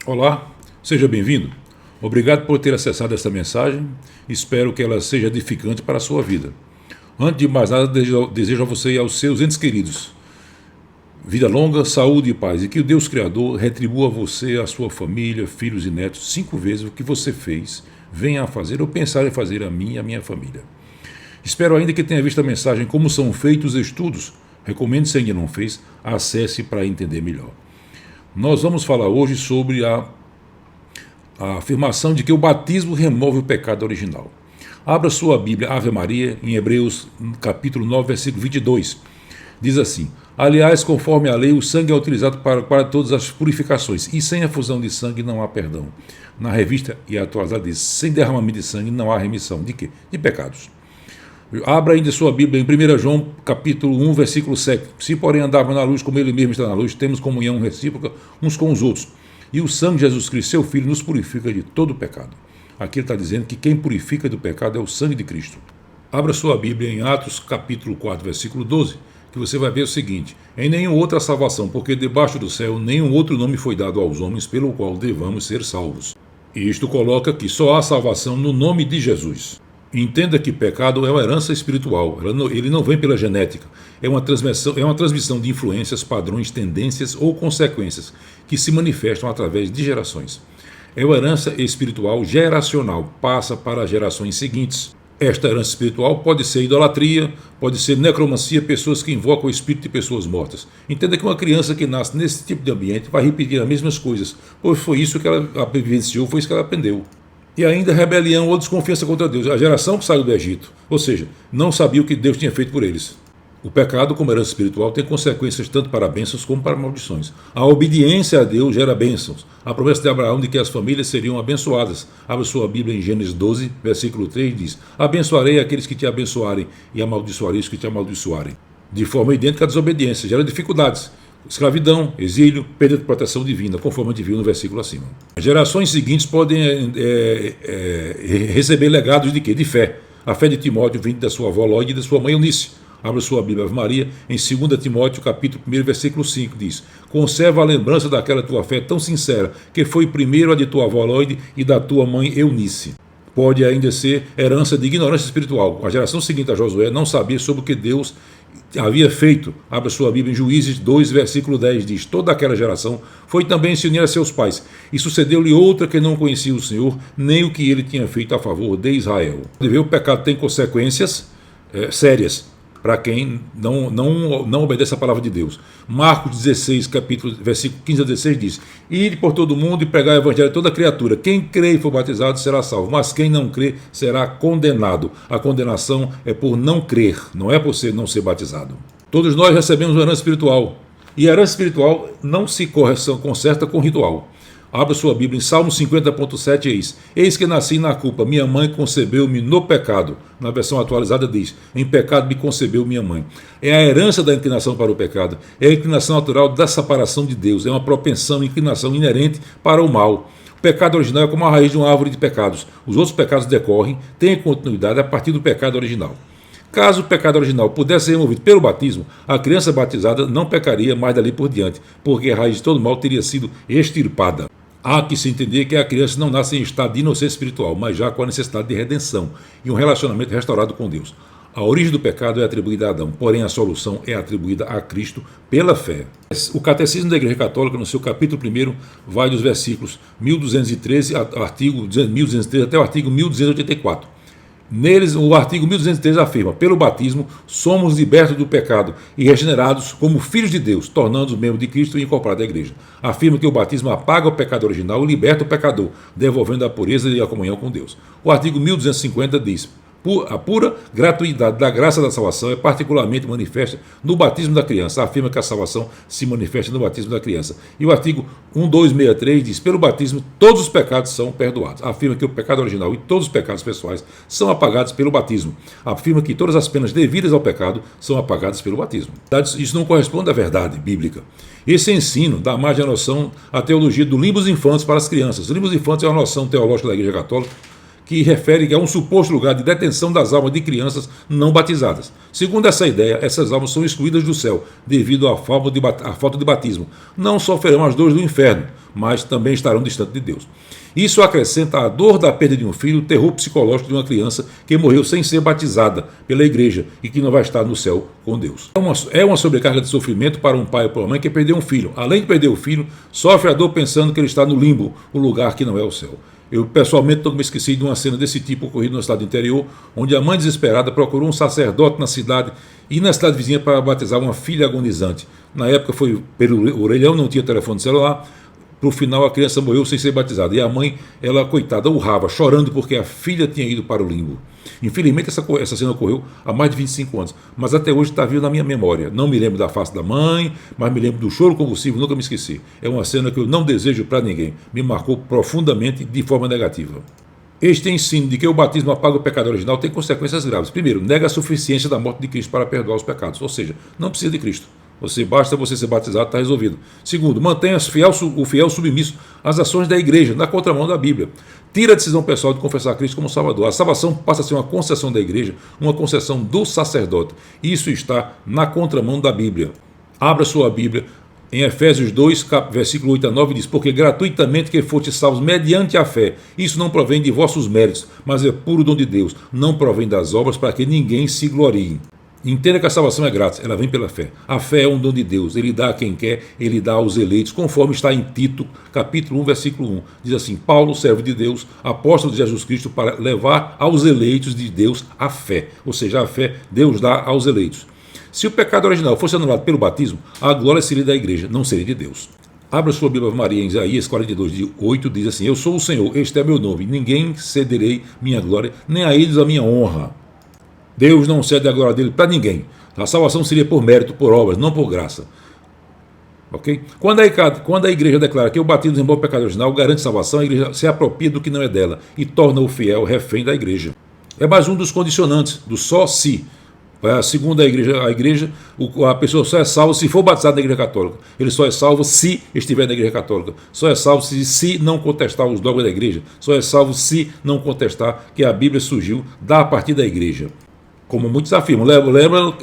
Olá, seja bem-vindo. Obrigado por ter acessado esta mensagem. Espero que ela seja edificante para a sua vida. Antes de mais nada, desejo a você e aos seus entes queridos vida longa, saúde e paz, e que o Deus Criador retribua a você, a sua família, filhos e netos 5 vezes o que você fez, venha a fazer ou pensar em fazer a mim e a minha família. Espero ainda que tenha visto a mensagem Como São Feitos Estudos. Recomendo, se ainda não fez, acesse para entender melhor. Nós vamos falar hoje sobre a afirmação de que o batismo remove o pecado original. Abra sua Bíblia, Ave Maria, em Hebreus capítulo 9, versículo 22. Diz assim: aliás, conforme a lei, o sangue é utilizado para todas as purificações, e sem a fusão de sangue não há perdão. Na revista e atualizada diz: sem derramamento de sangue não há remissão. De quê? De pecados. Abra ainda sua Bíblia em 1 João capítulo 1, versículo 7. Se porém andarmos na luz como ele mesmo está na luz, temos comunhão recíproca uns com os outros. E o sangue de Jesus Cristo, seu Filho, nos purifica de todo o pecado. Aqui ele está dizendo que quem purifica do pecado é o sangue de Cristo. Abra sua Bíblia em Atos capítulo 4, versículo 12, que você vai ver o seguinte: em nenhum outra salvação, porque debaixo do céu nenhum outro nome foi dado aos homens pelo qual devamos ser salvos. E isto coloca que só há salvação no nome de Jesus. Entenda que pecado é uma herança espiritual, ele não vem pela genética, é uma transmissão de influências, padrões, tendências ou consequências que se manifestam através de gerações. É uma herança espiritual geracional, passa para as gerações seguintes. Esta herança espiritual pode ser idolatria, pode ser necromancia, pessoas que invocam o espírito de pessoas mortas. Entenda que uma criança que nasce nesse tipo de ambiente vai repetir as mesmas coisas, pois foi isso que ela vivenciou, foi isso que ela aprendeu. E ainda rebelião ou desconfiança contra Deus. A geração que saiu do Egito, ou seja, não sabia o que Deus tinha feito por eles. O pecado, como herança espiritual, tem consequências tanto para bênçãos como para maldições. A obediência a Deus gera bênçãos. A promessa de Abraão de que as famílias seriam abençoadas. Abra sua Bíblia em Gênesis 12, versículo 3, diz: abençoarei aqueles que te abençoarem e amaldiçoarei os que te amaldiçoarem. De forma idêntica à desobediência, gera dificuldades. Escravidão, exílio, perda de proteção divina, conforme a gente viu no versículo acima. As gerações seguintes podem receber legados de quê? De fé. A fé de Timóteo, vindo da sua avó Lóide e da sua mãe Eunice. Abra sua Bíblia, Ave Maria, em 2 Timóteo, capítulo 1, versículo 5, diz: conserva a lembrança daquela tua fé tão sincera, que foi primeiro a de tua avó Lóide e da tua mãe Eunice. Pode ainda ser herança de ignorância espiritual. A geração seguinte a Josué não sabia sobre o que Deus havia feito. Abra sua Bíblia em Juízes 2, versículo 10, diz: toda aquela geração foi também se unir a seus pais, e sucedeu-lhe outra que não conhecia o Senhor, nem o que ele tinha feito a favor de Israel. O pecado tem consequências sérias para quem não obedece a palavra de Deus. Marcos 16, versículo 15 a 16 diz: ide por todo o mundo e pregar o evangelho a toda criatura. Quem crê e for batizado será salvo, mas quem não crê será condenado. A condenação é por não crer, não é por não ser batizado. Todos nós recebemos uma herança espiritual, e a herança espiritual não se conserta com ritual. Abra sua Bíblia em Salmo 50.7, eis que nasci na culpa, minha mãe concebeu-me no pecado. Na versão atualizada diz: em pecado me concebeu minha mãe. É a herança da inclinação para o pecado, é a inclinação natural da separação de Deus, é uma propensão, inclinação inerente para o mal. O pecado original é como a raiz de uma árvore de pecados. Os outros pecados decorrem, têm continuidade a partir do pecado original. Caso o pecado original pudesse ser removido pelo batismo, a criança batizada não pecaria mais dali por diante, porque a raiz de todo mal teria sido extirpada. Há que se entender que a criança não nasce em estado de inocência espiritual, mas já com a necessidade de redenção e um relacionamento restaurado com Deus. A origem do pecado é atribuída a Adão, porém a solução é atribuída a Cristo pela fé. O Catecismo da Igreja Católica, no seu capítulo 1, vai dos versículos 1213 até o artigo 1284. Neles, o artigo 1213 afirma: pelo batismo somos libertos do pecado e regenerados como filhos de Deus, tornando-nos membros de Cristo e incorporados à igreja. Afirma que o batismo apaga o pecado original e liberta o pecador, devolvendo a pureza e a comunhão com Deus. O artigo 1250 diz: a pura gratuidade da graça da salvação é particularmente manifesta no batismo da criança. Afirma que a salvação se manifesta no batismo da criança. E o artigo 1263 diz: pelo batismo todos os pecados são perdoados. Afirma que o pecado original e todos os pecados pessoais são apagados pelo batismo. Afirma que todas as penas devidas ao pecado são apagadas pelo batismo. Isso não corresponde à verdade bíblica. Esse ensino dá margem à noção, à teologia do limbus infantis para as crianças. O limbus infantis é uma noção teológica da Igreja Católica que refere a um suposto lugar de detenção das almas de crianças não batizadas. Segundo essa ideia, essas almas são excluídas do céu devido à falta de batismo. Não sofrerão as dores do inferno, mas também estarão distantes de Deus. Isso acrescenta a dor da perda de um filho, o terror psicológico de uma criança que morreu sem ser batizada pela igreja e que não vai estar no céu com Deus. É uma sobrecarga de sofrimento para um pai ou para uma mãe que perdeu um filho. Além de perder o filho, sofre a dor pensando que ele está no limbo, o lugar que não é o céu. Eu, pessoalmente, não me esqueci de uma cena desse tipo ocorrida no estado interior, onde a mãe desesperada procurou um sacerdote na cidade e na cidade vizinha para batizar uma filha agonizante. Na época foi pelo orelhão, não tinha telefone celular. Pro final a criança morreu sem ser batizada. E a mãe, ela, coitada, urrava, chorando porque a filha tinha ido para o limbo. Infelizmente essa cena ocorreu há mais de 25 anos, mas até hoje está vivo na minha memória. Não me lembro da face da mãe, mas me lembro do choro convulsivo, nunca me esqueci. É uma cena que eu não desejo para ninguém. Me marcou profundamente de forma negativa. Este ensino de que o batismo apaga o pecado original tem consequências graves. Primeiro, nega a suficiência da morte de Cristo para perdoar os pecados, ou seja, não precisa de Cristo. Basta você ser batizado, está resolvido. Segundo, mantenha o fiel submisso às ações da igreja, na contramão da Bíblia. Tira a decisão pessoal de confessar Cristo como Salvador. A salvação passa a ser uma concessão da igreja, uma concessão do sacerdote. Isso está na contramão da Bíblia. Abra sua Bíblia. Em Efésios 2, versículo 8 a 9, diz: porque gratuitamente que fostes salvos mediante a fé. Isso não provém de vossos méritos, mas é puro dom de Deus. Não provém das obras para que ninguém se glorie. Entenda que a salvação é grátis, ela vem pela fé. A fé é um dom de Deus, ele dá a quem quer, ele dá aos eleitos, conforme está em Tito, capítulo 1, versículo 1. Diz assim: Paulo, servo de Deus, apóstolo de Jesus Cristo, para levar aos eleitos de Deus a fé. Ou seja, a fé Deus dá aos eleitos. Se o pecado original fosse anulado pelo batismo, a glória seria da igreja, não seria de Deus. Abra sua Bíblia Maria em Isaías 42, de 8, diz assim: eu sou o Senhor, este é meu nome, ninguém cederei minha glória, nem a eles a minha honra. Deus não cede a glória dele para ninguém. A salvação seria por mérito, por obras, não por graça. Ok? Quando a igreja declara que o batismo remove o pecado original, garante salvação, a igreja se apropria do que não é dela e torna o fiel refém da igreja. É mais um dos condicionantes do só se. Segundo a igreja, a pessoa só é salva se for batizada na igreja católica. Ele só é salvo se estiver na igreja católica. Só é salvo se não contestar os dogmas da igreja. Só é salvo se não contestar que a Bíblia surgiu a partir da igreja. Como muitos afirmam,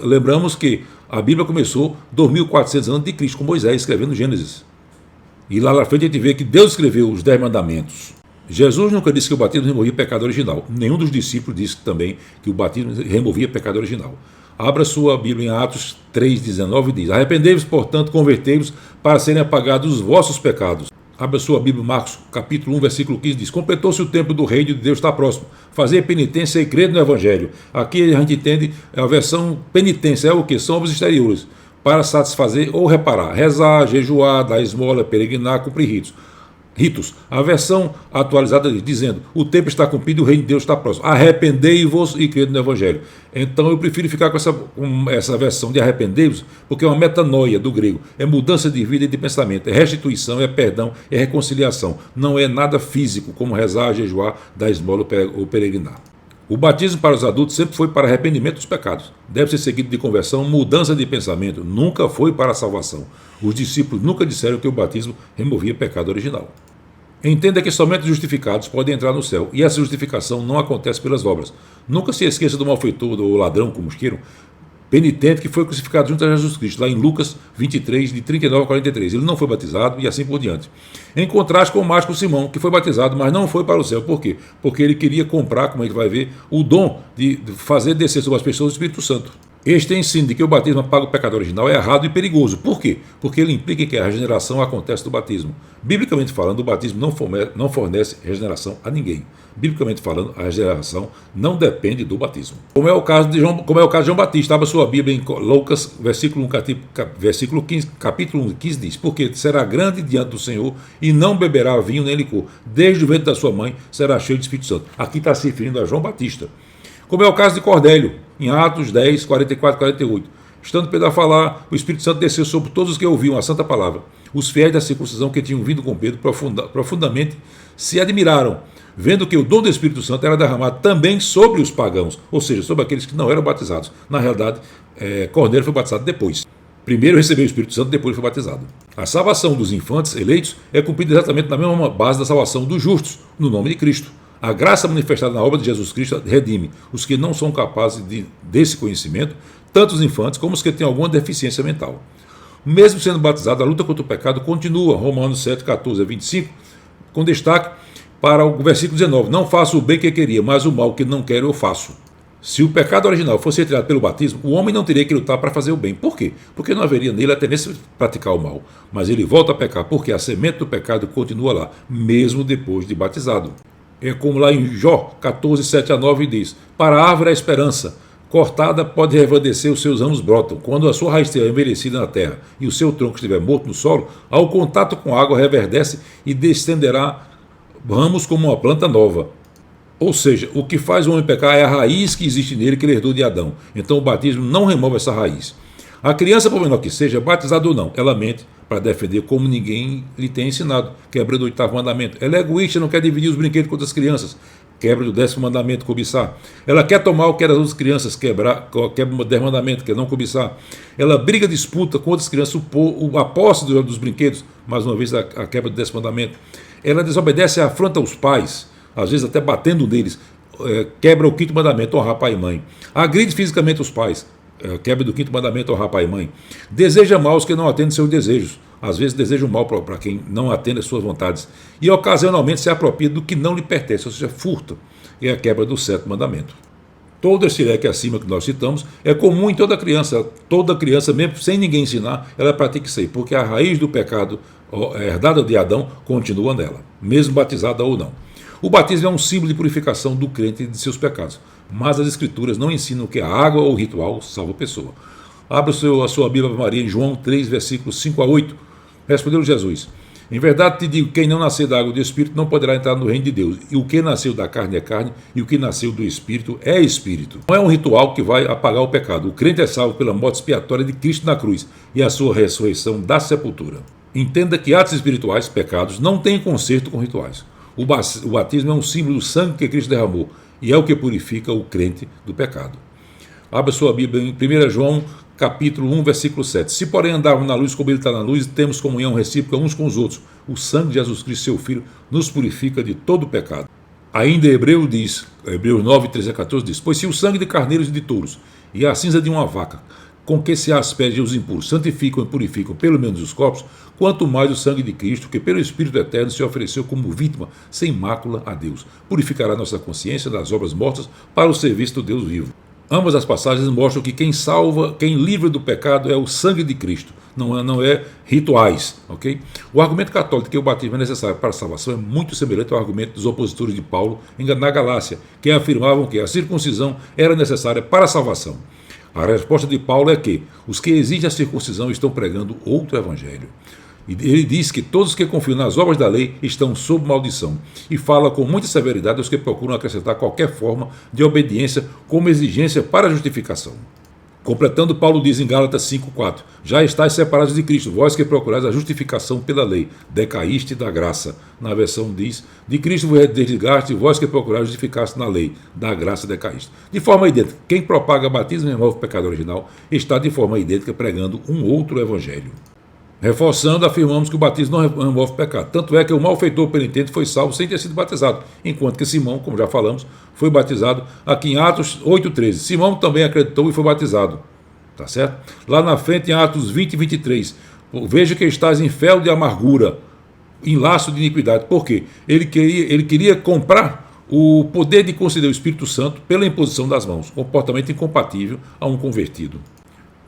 lembramos que a Bíblia começou 2.400 anos de Cristo, com Moisés escrevendo Gênesis. E lá na frente a gente vê que Deus escreveu os 10 mandamentos. Jesus nunca disse que o batismo removia o pecado original. Nenhum dos discípulos disse também que o batismo removia o pecado original. Abra sua Bíblia em Atos 3,19 e diz: arrependei-vos, portanto, convertei-vos para serem apagados os vossos pecados. Abra sua Bíblia, Marcos, capítulo 1, versículo 15, diz: completou-se o tempo do reino de Deus, está próximo. Fazer penitência e crer no Evangelho. Aqui a gente entende a versão penitência, é o que? São obras exteriores, para satisfazer ou reparar. Rezar, jejuar, dar esmola, peregrinar, cumprir ritos. A versão atualizada diz, dizendo: o tempo está cumprido e o reino de Deus está próximo. Arrependei-vos e crede no Evangelho. Então eu prefiro ficar com essa versão de arrependei-vos, porque é uma metanoia do grego. É mudança de vida e de pensamento. É restituição, é perdão, é reconciliação. Não é nada físico, como rezar, jejuar, dar esmola ou peregrinar. O batismo para os adultos sempre foi para arrependimento dos pecados. Deve ser seguido de conversão, mudança de pensamento. Nunca foi para a salvação. Os discípulos nunca disseram que o batismo removia o pecado original. Entenda que somente os justificados podem entrar no céu, e essa justificação não acontece pelas obras. Nunca se esqueça do malfeitor, do ladrão, como queiram, penitente que foi crucificado junto a Jesus Cristo, lá em Lucas 23, de 39 a 43. Ele não foi batizado e assim por diante. Em contraste com o mágico Simão, que foi batizado, mas não foi para o céu. Por quê? Porque ele queria comprar, como a gente vai ver, o dom de fazer descer sobre as pessoas o Espírito Santo. Este ensino de que o batismo apaga o pecado original é errado e perigoso. Por quê? Porque ele implica que a regeneração acontece do batismo. Biblicamente falando, o batismo não fornece regeneração a ninguém. Biblicamente falando, a regeneração não depende do batismo. Como é o caso de João Batista. Abra sua Bíblia em Lucas, versículo 15, capítulo 1, 15 diz: porque será grande diante do Senhor e não beberá vinho nem licor. Desde o ventre da sua mãe será cheio do Espírito Santo. Aqui está se referindo a João Batista. Como é o caso de Cornélio, em Atos 10, 44 e 48. Estando Pedro a falar, o Espírito Santo desceu sobre todos os que ouviam a santa palavra. Os fiéis da circuncisão que tinham vindo com Pedro profundamente se admiraram, vendo que o dom do Espírito Santo era derramado também sobre os pagãos, ou seja, sobre aqueles que não eram batizados. Na realidade, Cornélio foi batizado depois. Primeiro recebeu o Espírito Santo, depois foi batizado. A salvação dos infantes eleitos é cumprida exatamente na mesma base da salvação dos justos, no nome de Cristo. A graça manifestada na obra de Jesus Cristo redime os que não são capazes desse conhecimento, tanto os infantes como os que têm alguma deficiência mental. Mesmo sendo batizado, a luta contra o pecado continua. Romanos 7, 14 a 25, com destaque para o versículo 19. Não faço o bem que queria, mas o mal que não quero eu faço. Se o pecado original fosse retirado pelo batismo, o homem não teria que lutar para fazer o bem. Por quê? Porque não haveria nele a tendência de praticar o mal. Mas ele volta a pecar porque a semente do pecado continua lá, mesmo depois de batizado. É como lá em Jó 14, 7 a 9 diz: para a árvore a esperança, cortada pode reverdecer, os seus ramos brotam. Quando a sua raiz estiver envelhecida na terra e o seu tronco estiver morto no solo, ao contato com a água reverdece e descenderá ramos como uma planta nova. Ou seja, o que faz o homem pecar é a raiz que existe nele que ele herdou de Adão. Então o batismo não remove essa raiz. A criança, por menor que seja, batizada ou não, ela mente para defender como ninguém lhe tem ensinado, quebra do 8º mandamento. Ela é egoísta, não quer dividir os brinquedos com outras crianças, quebra do 10º mandamento, cobiçar. Ela quer tomar o que era das outras crianças, quebra o 10º mandamento, que é não cobiçar. Ela briga, disputa com outras crianças a posse dos brinquedos, mais uma vez a quebra do 10º mandamento. Ela desobedece e afronta os pais, às vezes até batendo neles, quebra o 5º mandamento, honrar pai e mãe. Agride fisicamente os pais, quebra do 5º mandamento, honrar pai e mãe. Deseja mal os que não atendem seus desejos, às vezes deseja o mal para quem não atende às suas vontades. E ocasionalmente se apropria do que não lhe pertence, ou seja, furta, é a quebra do 7º mandamento. Todo esse leque acima que nós citamos é comum em toda criança, mesmo sem ninguém ensinar, ela pratica isso aí, porque a raiz do pecado herdada de Adão continua nela, mesmo batizada ou não. O batismo é um símbolo de purificação do crente de seus pecados, mas as Escrituras não ensinam que a água ou o ritual salva a pessoa. Abra a sua Bíblia, Maria, em João 3, versículos 5 a 8. Respondeu Jesus: em verdade te digo, quem não nascer da água e do Espírito não poderá entrar no reino de Deus. E o que nasceu da carne é carne, e o que nasceu do Espírito é Espírito. Não é um ritual que vai apagar o pecado. O crente é salvo pela morte expiatória de Cristo na cruz e a sua ressurreição da sepultura. Entenda que atos espirituais, pecados, não têm conserto com rituais. O batismo é um símbolo do sangue que Cristo derramou e é o que purifica o crente do pecado. Abra sua Bíblia em 1 João capítulo 1, versículo 7. Se porém andarmos na luz como ele está na luz, temos comunhão recíproca uns com os outros. O sangue de Jesus Cristo, seu Filho, nos purifica de todo o pecado. Ainda Hebreus 9, 13 a 14 diz: pois se o sangue de carneiros e de touros e a cinza de uma vaca, com que se aspergem os impuros, santificam e purificam pelo menos os corpos, quanto mais o sangue de Cristo, que pelo Espírito Eterno se ofereceu como vítima sem mácula a Deus, purificará nossa consciência das obras mortas para o serviço do Deus vivo. Ambas as passagens mostram que quem salva, quem livra do pecado é o sangue de Cristo, não é rituais, ok? O argumento católico de que o batismo é necessário para a salvação é muito semelhante ao argumento dos opositores de Paulo na Galácia, que afirmavam que a circuncisão era necessária para a salvação. A resposta de Paulo é que os que exigem a circuncisão estão pregando outro evangelho. Ele diz que todos que confiam nas obras da lei estão sob maldição e fala com muita severidade aos que procuram acrescentar qualquer forma de obediência como exigência para a justificação. Completando, Paulo diz em Gálatas 5,4: já estáis separados de Cristo, vós que procurais a justificação pela lei, decaíste da graça. Na versão diz: de Cristo vos desligaste, vós que procurais justificar-se na lei, da graça decaíste. De forma idêntica, quem propaga batismo e remove o pecado original está de forma idêntica pregando um outro evangelho. Reforçando, afirmamos que o batismo não remove o pecado. Tanto é que o malfeitor penitente foi salvo sem ter sido batizado, enquanto que Simão, como já falamos, foi batizado aqui em Atos 8,13. Simão também acreditou e foi batizado. Tá certo? Lá na frente, em Atos 20 e 23. Veja que estás em fel de amargura, em laço de iniquidade. Por quê? Ele queria comprar o poder de conceder o Espírito Santo pela imposição das mãos, comportamento incompatível a um convertido.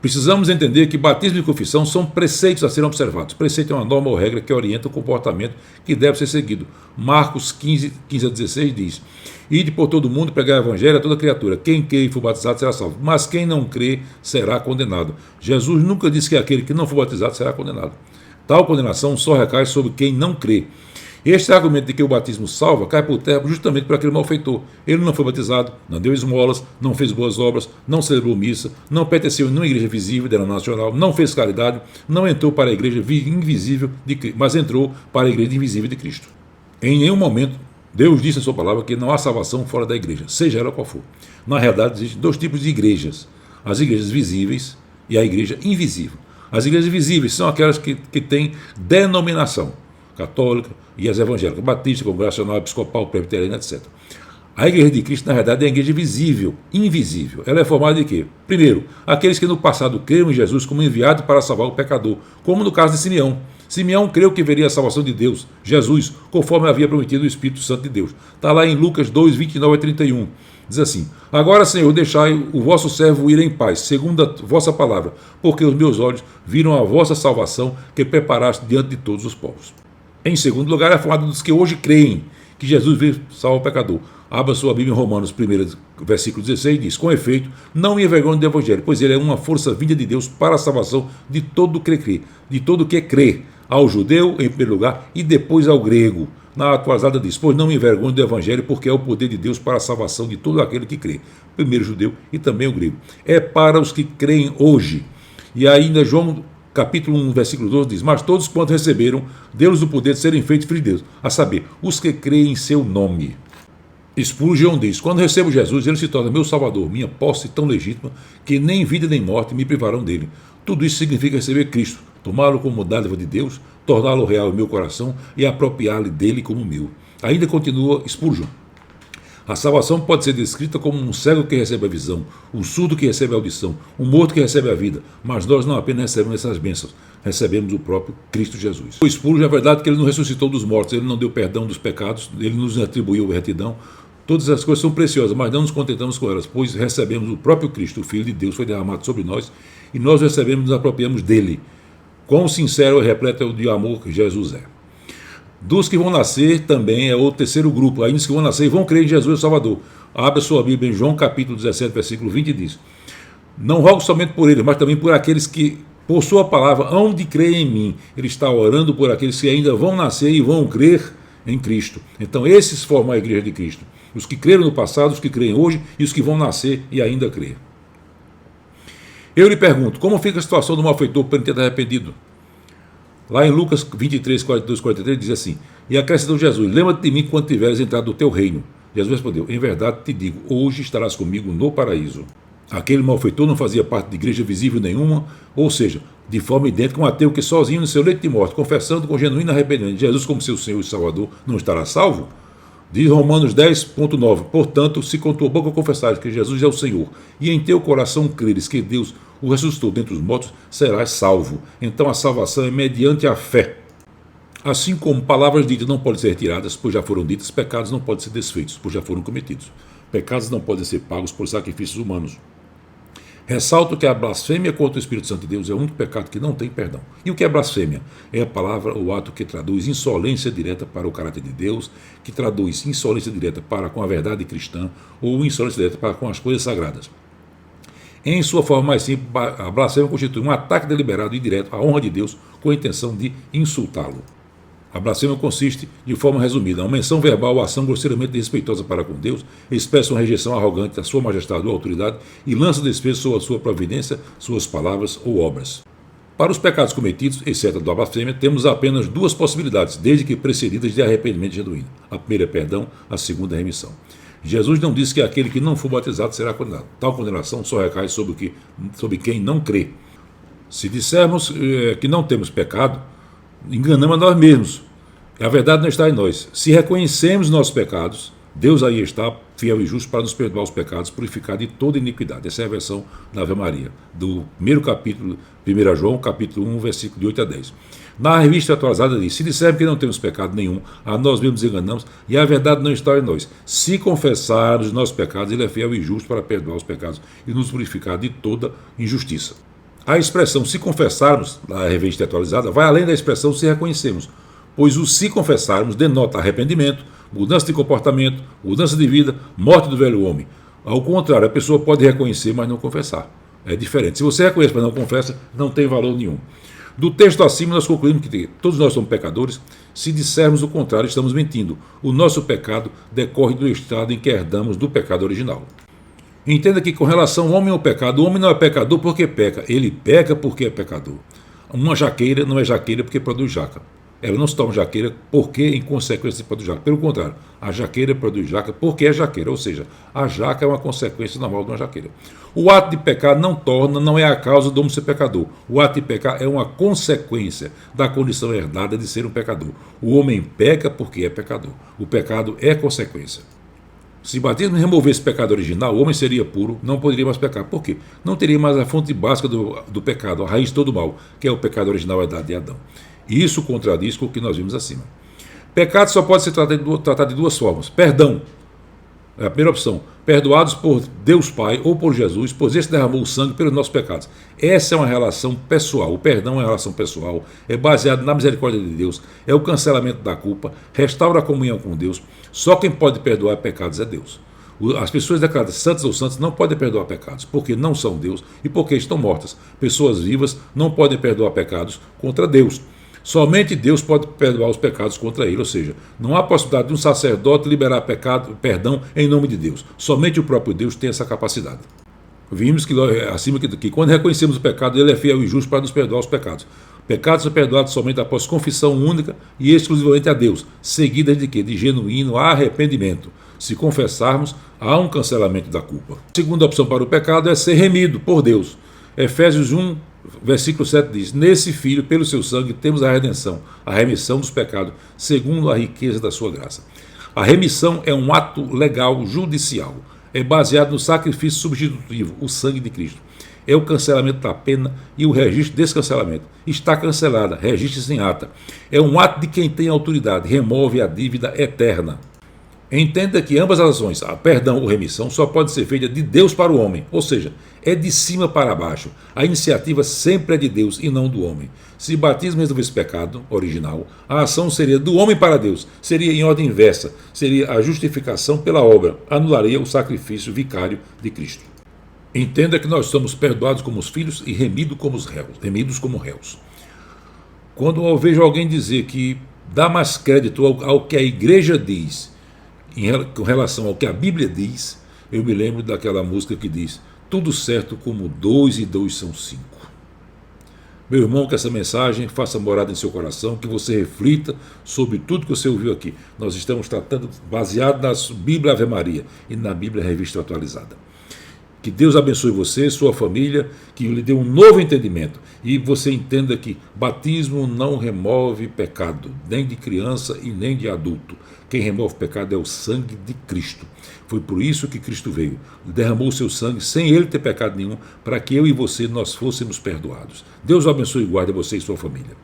Precisamos entender que batismo e confissão são preceitos a serem observados. Preceito é uma norma ou regra que orienta o comportamento que deve ser seguido. Marcos 15 a 16 diz: ide por todo mundo pregar o evangelho a toda criatura. Quem crê e for batizado será salvo, mas quem não crê será condenado. Jesus nunca disse que aquele que não for batizado será condenado. Tal condenação só recai sobre quem não crê. Este argumento de que o batismo salva cai por terra justamente por aquele malfeitor. Ele não foi batizado, não deu esmolas, não fez boas obras, não celebrou missa, não pertenceu em nenhuma igreja visível denominacional, não fez caridade, não entrou para a igreja invisível, mas entrou para a igreja invisível de Cristo. Em nenhum momento, Deus disse em sua palavra que não há salvação fora da igreja, seja ela qual for. Na realidade, existem dois tipos de igrejas: as igrejas visíveis e a igreja invisível. As igrejas visíveis são aquelas que têm denominação. católica e as evangélicas, batista, congregacional, episcopal, presbiteriana, etc. A Igreja de Cristo, na verdade, é a igreja visível, invisível. Ela é formada de quê? Primeiro, aqueles que no passado creram em Jesus como enviado para salvar o pecador, como no caso de Simeão. Simeão creu que veria a salvação de Deus, Jesus, conforme havia prometido o Espírito Santo de Deus. Está lá em Lucas 2, 29 a 31. Diz assim: agora, Senhor, deixai o vosso servo ir em paz, segundo a vossa palavra, porque os meus olhos viram a vossa salvação que preparaste diante de todos os povos. Em segundo lugar, é formado dos que hoje creem que Jesus veio salvar o pecador. Abra sua Bíblia em Romanos 1, versículo 16, diz: com efeito, não me envergonho do Evangelho, pois ele é uma força vinda de Deus para a salvação de todo que crê, de todo que crê, ao judeu em primeiro lugar e depois ao grego. Na atualizada diz: pois não me envergonho do Evangelho, porque é o poder de Deus para a salvação de todo aquele que crê, primeiro o judeu e também o grego. É para os que creem hoje. E ainda João capítulo 1, versículo 12 diz: mas todos quanto receberam, deu-lhes o poder de serem feitos filhos de Deus, a saber, os que creem em seu nome. Spurgeon diz: quando recebo Jesus, ele se torna meu salvador, minha posse tão legítima que nem vida nem morte me privarão dele. Tudo isso significa receber Cristo, tomá-lo como dádiva de Deus, torná-lo real em meu coração e apropriar-lhe dele como meu. Ainda continua Spurgeon: a salvação pode ser descrita como um cego que recebe a visão, um surdo que recebe a audição, um morto que recebe a vida, mas nós não apenas recebemos essas bênçãos, recebemos o próprio Cristo Jesus. O Spurgeon, é verdade que ele não ressuscitou dos mortos, ele não deu perdão dos pecados, ele nos atribuiu retidão. Todas as coisas são preciosas, mas não nos contentamos com elas, pois recebemos o próprio Cristo, o Filho de Deus, foi derramado sobre nós, e nós recebemos e nos apropriamos dele. Quão sincero e repleto é o de amor que Jesus é. Dos que vão nascer também é o terceiro grupo, ainda os que vão nascer e vão crer em Jesus o Salvador. Abra sua Bíblia em João capítulo 17, versículo 20 e diz: não rogo somente por eles, mas também por aqueles que, por sua palavra, hão de crer em mim. Ele está orando por aqueles que ainda vão nascer e vão crer em Cristo. Então esses formam a igreja de Cristo. Os que creram no passado, os que creem hoje e os que vão nascer e ainda crer. Eu lhe pergunto, como fica a situação do malfeitor penitente arrependido? Lá em Lucas 23, 42, 43 diz assim: e acrescentou Jesus: lembra-te de mim quando tiveres entrado no teu reino. Jesus respondeu: em verdade te digo, hoje estarás comigo no paraíso. Aquele malfeitor não fazia parte de igreja visível nenhuma, ou seja, de forma idêntica, um ateu que sozinho no seu leito de morte, confessando com genuíno arrependimento de Jesus como seu Senhor e Salvador, não estará salvo? Diz Romanos 10.9: portanto, se com tua boca confessares que Jesus é o Senhor, e em teu coração creres que Deus o ressuscitou dentre os mortos, serás salvo. Então a salvação é mediante a fé. Assim como palavras ditas não podem ser retiradas, pois já foram ditas, pecados não podem ser desfeitos, pois já foram cometidos. Pecados não podem ser pagos por sacrifícios humanos. Ressalto que a blasfêmia contra o Espírito Santo de Deus é o único pecado que não tem perdão. E o que é blasfêmia? É a palavra, o ato que traduz insolência direta para o caráter de Deus, que traduz insolência direta para com a verdade cristã, ou insolência direta para com as coisas sagradas. Em sua forma mais simples, a blasfêmia constitui um ataque deliberado e direto à honra de Deus com a intenção de insultá-lo. A blasfêmia consiste, de forma resumida, uma menção verbal ou ação grosseiramente desrespeitosa para com Deus, expressa uma rejeição arrogante da sua majestade ou autoridade e lança desprezo sobre a sua providência, suas palavras ou obras. Para os pecados cometidos, exceto a da blasfêmia, temos apenas duas possibilidades, desde que precedidas de arrependimento genuíno. A primeira é perdão, a segunda é remissão. Jesus não disse que aquele que não for batizado será condenado. Tal condenação só recai sobre quem não crê. Se dissermos que não temos pecado, enganamos a nós mesmos. A verdade não está em nós. Se reconhecemos nossos pecados, Deus aí está, fiel e justo, para nos perdoar os pecados, purificar de toda iniquidade. Essa é a versão da Ave Maria, do primeiro capítulo, 1 João, capítulo 1, versículo de 8 a 10. Na revista atualizada diz: se dissermos que não temos pecado nenhum, a nós mesmos nos enganamos e a verdade não está em nós. Se confessarmos os nossos pecados, Ele é fiel e justo para perdoar os pecados e nos purificar de toda injustiça. A expressão se confessarmos, na revista atualizada, vai além da expressão se reconhecemos, pois o se confessarmos denota arrependimento, mudança de comportamento, mudança de vida, morte do velho homem. Ao contrário, a pessoa pode reconhecer, mas não confessar. É diferente. Se você reconhece, mas não confessa, não tem valor nenhum. Do texto acima, nós concluímos que todos nós somos pecadores. Se dissermos o contrário, estamos mentindo. O nosso pecado decorre do estado em que herdamos do pecado original. Entenda que, com relação ao homem ao pecado, o homem não é pecador porque peca. Ele peca porque é pecador. Uma jaqueira não é jaqueira porque produz jaca. Ela não se torna jaqueira porque, em consequência, produz jaca. Pelo contrário, a jaqueira produz jaca porque é jaqueira, ou seja, a jaca é uma consequência normal de uma jaqueira. O ato de pecar não é a causa do homem ser pecador. O ato de pecar é uma consequência da condição herdada de ser um pecador. O homem peca porque é pecador. O pecado é consequência. Se o batismo removesse o pecado original, o homem seria puro, não poderia mais pecar. Por quê? Não teria mais a fonte básica do pecado, a raiz de todo o mal, que é o pecado original herdado de Adão. E isso contradiz com o que nós vimos acima. Pecado só pode ser tratado de duas formas. Perdão, é a primeira opção. Perdoados por Deus Pai ou por Jesus, pois esse derramou o sangue pelos nossos pecados. Essa é uma relação pessoal. O perdão é uma relação pessoal, é baseado na misericórdia de Deus, é o cancelamento da culpa, restaura a comunhão com Deus. Só quem pode perdoar pecados é Deus. As pessoas declaradas santas ou santos não podem perdoar pecados, porque não são Deus e porque estão mortas. Pessoas vivas não podem perdoar pecados contra Deus. Somente Deus pode perdoar os pecados contra ele, ou seja, não há possibilidade de um sacerdote liberar perdão em nome de Deus. Somente o próprio Deus tem essa capacidade. Vimos que quando reconhecemos o pecado, ele é fiel e justo para nos perdoar os pecados. Pecados são perdoados somente após confissão única e exclusivamente a Deus, seguidas de quê? De genuíno arrependimento. Se confessarmos, há um cancelamento da culpa. A segunda opção para o pecado é ser remido por Deus. Efésios 1, versículo 7 diz: nesse Filho, pelo seu sangue, temos a redenção, a remissão dos pecados, segundo a riqueza da sua graça. A remissão é um ato legal judicial. É baseado no sacrifício substitutivo, o sangue de Cristo. É o cancelamento da pena e o registro desse cancelamento. Está cancelada, registre-se em ata. É um ato de quem tem autoridade, remove a dívida eterna. Entenda que ambas as ações, a perdão ou remissão, só pode ser feita de Deus para o homem, ou seja, é de cima para baixo. A iniciativa sempre é de Deus e não do homem. Se o batismo resolvesse pecado original, a ação seria do homem para Deus, seria em ordem inversa, seria a justificação pela obra, anularia o sacrifício vicário de Cristo. Entenda que nós somos perdoados como os filhos e remidos como réus. Quando eu vejo alguém dizer que dá mais crédito ao que a igreja diz, com relação ao que a Bíblia diz, eu me lembro daquela música que diz: tudo certo como 2 e 2 são 5. Meu irmão, que essa mensagem faça morada em seu coração, que você reflita sobre tudo que você ouviu aqui. Nós estamos tratando baseado na Bíblia Ave Maria e na Bíblia Revista Atualizada. Que Deus abençoe você, sua família, que lhe dê um novo entendimento. E você entenda que batismo não remove pecado, nem de criança e nem de adulto. Quem remove pecado é o sangue de Cristo. Foi por isso que Cristo veio. Derramou o seu sangue sem ele ter pecado nenhum, para que eu e você nós fôssemos perdoados. Deus abençoe e guarde você e sua família.